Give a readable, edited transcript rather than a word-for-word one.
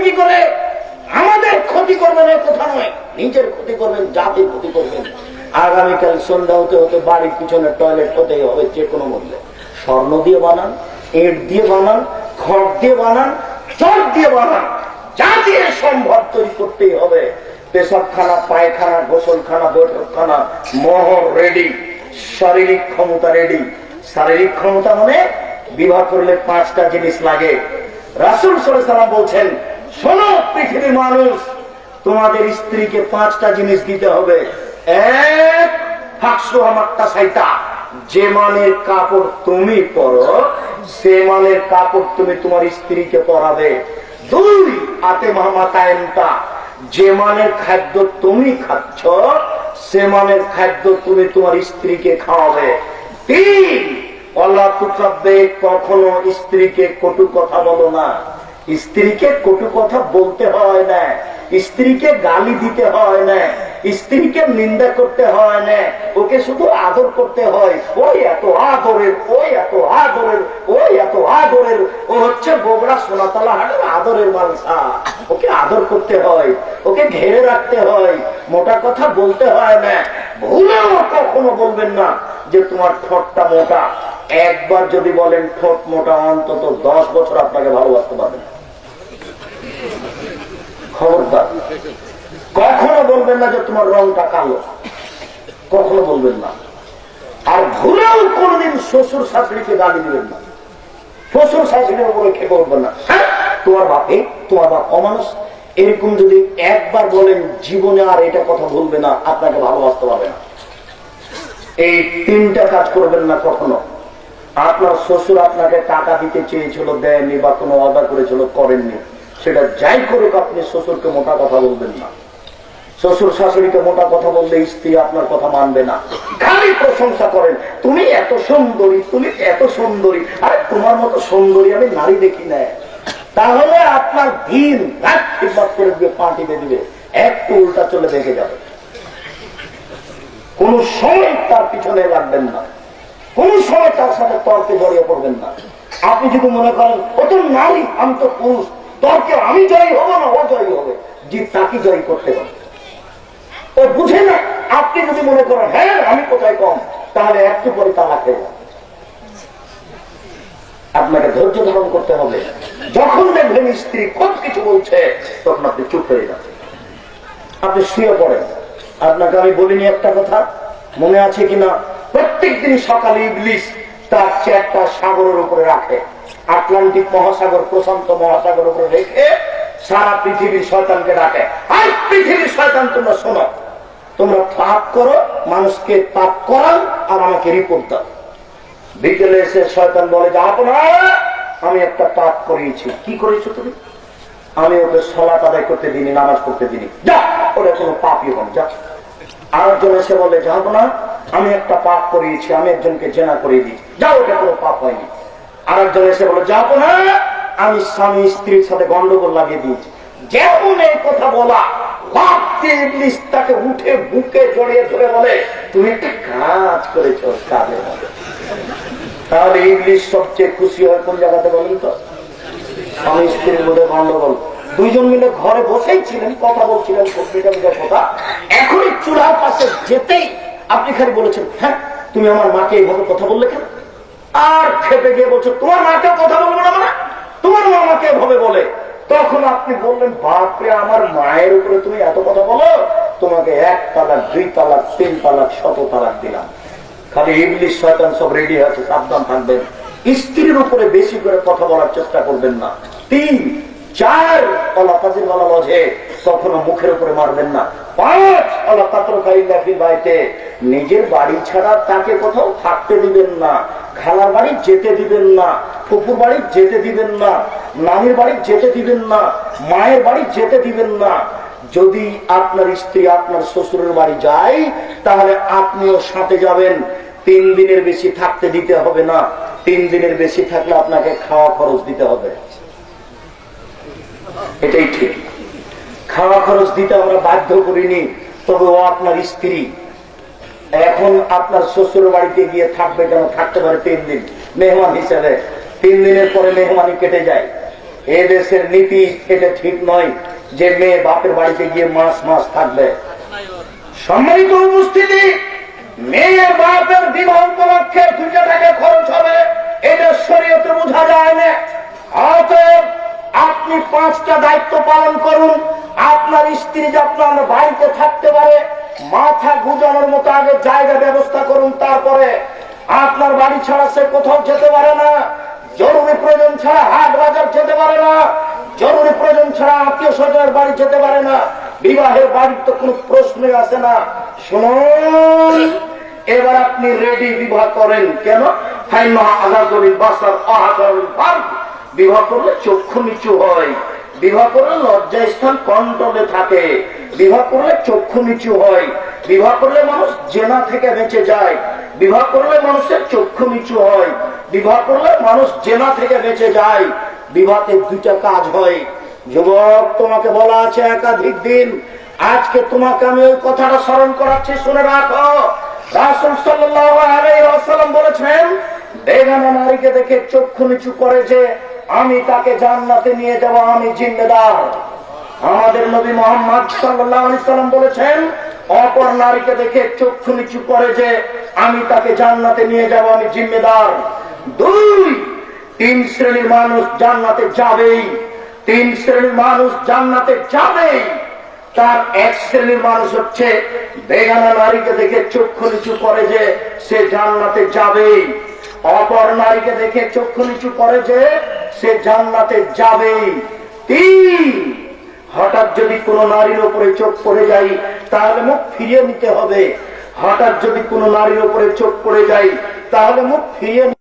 ক্ষতি করে আমাদের ক্ষতি করবেন এ কথা নয়, নিজের ক্ষতি করবেন, জাতির ক্ষতি করবেন। আগামীকাল সন্ধ্যা হতে হতে বাড়ির পিছনে টয়লেট হতেই হবে যে কোনো মূল্যে। স্বর্ণ দিয়ে বানান, ইট দিয়ে বানান, খড় দিয়ে বানান, চট দিয়ে বানান, যা দিয়ে সম্ভব তৈরি করতেই হবে। পেশাবখানা, পায়খানা, গোসলখানা, বৈঠকখানা, মোহর রেডি, শারীরিক ক্ষমতা রেডি। শারীরিক ক্ষমতা মানে বিবাহ করলে 5টা জিনিস লাগে। রাসূল সাল্লাল্লাহু আলাইহি ওয়াসাল্লাম বলছেন, শোনো পৃথিবীর মানুষ, তোমাদের স্ত্রীকে 5টা জিনিস দিতে হবে। এক, ফাকসুহা মাক্তাসাইতা, যে মানের কাপড় তুমি পরো সে মানের কাপড় তুমি তোমার স্ত্রীকে পরাবে। 2, আতে মাহমাতায়েনতা, যে মানের খাদ্য তুমি খাচ্ছ সে মানের খাদ্য তুমি তোমার স্ত্রীকে খাওয়াবে। 3, আল্লাহ তুকাব্বে, কখনো স্ত্রীকে কটু কথা বলো না। স্ত্রীকে কটু কথা বলতে হয় না, স্ত্রীকে গালি দিতে হয় না, স্ত্রীকে নিন্দা করতে হয় না, ওকে শুধু আদর করতে হয়। ওই এত আদরের, ওই এত আদরের, ওই এত আদরের, ও হচ্ছে বগুড়া সোনাতলা হাটের আদরের মালসা। ওকে আদর করতে হয়, ওকে ঘেরে রাখতে হয়, মোটা কথা বলতে হয় না। ভুলেও কখনো বলবেন না যে তোমার ঠোঁটটা মোটা। একবার যদি বলেন ঠোঁট মোটা, অন্তত 10 বছর আপনাকে ভালোবাসতে পারবেন। খবরদার কখনো বলবেন না যে তোমার রংটা কালো, কখনো বলবেন না। আর ভুলেও কোনদিন শ্বশুর শাশুড়িকে গালি দিবেন না, শ্বশুর শাশুড়ির উপরে খেপে উঠবেন না। তোমার বাপে, তোমার বাপ অমানুষ, এরকম যদি একবার বলেন জীবনে আর এটা কথা বলবে না, আপনাকে ভালোবাসতে পারবে না। এই 3টা কাজ করবেন না কখনো। আপনার শ্বশুর আপনাকে টাকা দিতে চেয়েছিল, দেয়নি, বা কোনো অর্ডার করেছিল, করেননি, সেটা যাই করুক আপনি শ্বশুরকে মোটা কথা বলবেন না। শ্বশুর শাশুড়িকে মোটা কথা বললে স্ত্রী আপনার কথা মানবে না, খালি প্রশংসা করেন, তুমি এত সুন্দরী, তুমি এত সুন্দরী। আরে তোমার মতো সুন্দরী আমি নারী দেখি না। তাহলে আপনার দিন রাত খিদমত করে দিবে, পার্টি দিবে, একটু উল্টা চলে দেখে যাবে। কোন সময় তার পিছনে লাগবেন না, কোন সময় তার সাথে তর্কে জড়িয়ে পড়বেন না। আপনি যদি মনে করেন ও তো নারী, আমি তো পুরুষ, তর্কে আমি জয়ী হবো না, ও জয়ী হবে, জিত তাকে জয়ী করতে হবে। ও বুঝে না। আপনি যদি মনে করেন হ্যাঁ আমি কোথায় কম, তাহলে একটু পরে তালাক হয়ে যাবে। আপনাকে ধৈর্য ধারণ করতে হবে। যখন দেখবেন স্ত্রী খুব কিছু বলছে, তখন আপনি চুপ হয়ে যাবেন, আপনি শুয়ে পড়েন। আপনাকে আমি বলিনি একটা কথা, মনে আছে কিনা? প্রত্যেকদিন সকালে ইবলিস তার চেয়ারটা সাগরের উপরে রাখে, আটলান্টিক মহাসাগর, প্রশান্ত মহাসাগর উপরে রেখে সারা পৃথিবীর শয়তানকে ডাকে, আর পৃথিবীর শয়তান তোমরা শোনো, তোমরা পাপ করো, মানুষকে পাপ করান, আর আমাকে রিপোর্ট দাও। বিকেলে এসে শয়তান বলে যে আপনারা, আমি একটা পাপ করিয়েছি। কি করেছো তুমি? আমি ওকে সালাত আদায় করতে দিনি, নামাজ পড়তে দিনি, যা, ওটা কোনো পাপই হবে, যা। আরেকজন এসে বলে যাবো না, আমি একটা পাপ করিয়েছি, আমি একজনকে জেনা করিয়ে দিই, যা, ওটা কোনো পাপ হয়নি। আরেকজন এসে বলে যাবো না, আমি স্বামী স্ত্রীর সাথে গন্ডগোল লাগিয়ে দিয়েছি। যেমন এই কথা বলা, ইবলিস তাকে উঠে বুকে জড়িয়ে ধরে বলে তুমি একটা কাজ করেছ, কাজে। তাহলে ইবলিস সবচেয়ে খুশি হয় কোন জায়গাতে বলেন তো? স্বামী স্ত্রীর মধ্যে গন্ডগোল, দুইজন মিলে ঘরে বসেই ছিলেন, কথা বলছিলেন, কথা, এখনই চুলার পাশে যেতেই আপনি খালি বলেছেন হ্যাঁ তুমি আমার মাকে এইভাবে কথা বললে কেন? আর খেপে গিয়ে বলছো তোমার মাকেও কথা বলবো না, মানে তোমার মা আমাকে এভাবে বলে। তখন আপনি বললেন বাপরে, আমার মায়ের উপরে তুমি এত কথা বলো, তোমাকে 1 তালাক, 2 তালাক, 3 তালাক, 100 তালাক দিলাম। খালি ইবলিস শয়তান সব রেডি আছে, সাবধান থাকবেন। স্ত্রীর উপরে বেশি করে কথা বলার চেষ্টা করবেন না। 3, 4 কখনো মুখের উপরে মারবেন না। 5 নিজের বাড়ি ছাড়া তাকে কোথাও থাকতে দিবেন না, খালার বাড়ি যেতে দিবেন না, ফুপুর বাড়ি যেতে দিবেন না, নানির বাড়ি যেতে দিবেন না, মায়ের বাড়ি যেতে দিবেন না। যদি আপনার স্ত্রী আপনার শ্বশুরের বাড়ি যায়, তাহলে আপনিও সাথে যাবেন। 3 দিনের বেশি থাকতে দিতে হবে না। 3 দিনের বেশি থাকলে আপনাকে খাওয়া খরচ দিতে হবে, এটাই ঠিক। খাওয়া খরচ দিতে আমরা বাধ্য করিনি, তবে ও আপনার স্ত্রী। এখন আপনার শ্বশুর বাড়িতে গিয়ে থাকবে কেন? থাকতে পারে 3 দিন মেহমান হিসেবে। 3 দিনের পরে মেহমানি কেটে যায়। এ দেশের নীতি এটা ঠিক নয় যে মেয়ে বাপের বাড়িতে গিয়ে মাস মাস থাকবে। সম্মানিত উপস্থিতি, মেয়ে বাপের বিবাহ উপলক্ষে 2 টাকা খরচ হবে, এটা শরীয়তে বোঝা যায় না। অতএব আপনি 5টা দায়িত্ব পালন করুন। আপনার স্ত্রী যে আপনার বাড়িতে থাকতে পারে, মাথা গুজানোর মতো আগে জায়গা ব্যবস্থা করুন। তারপরে আপনার বাড়ি ছাড়া সে কোথাও যেতে পারে না, জরুরি প্রয়োজন ছাড়া হাট বাজার যেতে পারে না, জরুরি প্রয়োজন ছাড়া আত্মীয় স্বজনের বাড়ি যেতে পারে না। বিবাহের বাড়ির তো কোনো প্রশ্নই আসে না। শুনুন, এবার আপনি রেডি, বিবাহ করেন। কেন? বিবাহ করলে চক্ষু নিচু হয়, বিবাহ করলে লজ্জা স্থান কন্ট্রোলে থাকে, বিবাহ করলে চক্ষু নিচু হয়, বিবাহ করলে মানুষ জেনা থেকে বেঁচে যায়, বিবাহ করলে মানুষের চক্ষু নিচু হয়, বিবাহ করলে মানুষ জেনা থেকে বেঁচে যায়। বিবাহে 2টা কাজ হয়। যুবক, তোমাকে বলা আছে একাধিক দিন, আজকে তোমাকে আমি ওই কথাটা স্মরণ করাচ্ছি, শুনে রাখো। রাসূল সাল্লাল্লাহু আলাইহি ওয়াসাল্লাম বলেছেন, বেগানা নারীকে দেখে চক্ষু নিচু করে যে আমি তাকে জান্নাতে নিয়ে যাব, আমি জিম্মেদার। আমাদের নবী মুহাম্মদ সাল্লাল্লাহু আলাইহি ওয়াসাল্লাম বলেছেন, অপর নারীকে দেখে চক্ষু নিচু করে যে আমি তাকে জান্নাতে নিয়ে যাব, আমি জিম্মেদার। 3 শ্রেণীর মানুষ জান্নাতে যাবেই, 3 শ্রেণীর মানুষ জান্নাতে যাবেই। তার 1 শ্রেণীর মানুষ হচ্ছে বেগানা নারীকে দেখে চক্ষু নিচু করে যে সে জান্নাতে যাবেই, অপর নারীকে দেখে চক্ষু নিচু করে যে সে জান্নাতে যাবেই। 3, হঠাৎ যদি কোনো নারীর উপরে চোখ পড়ে যায় তাহলে মুখ ফিরিয়ে নিতে হবে। হঠাৎ যদি কোনো নারীর উপরে চোখ পড়ে যায় তাহলে মুখ ফিরিয়ে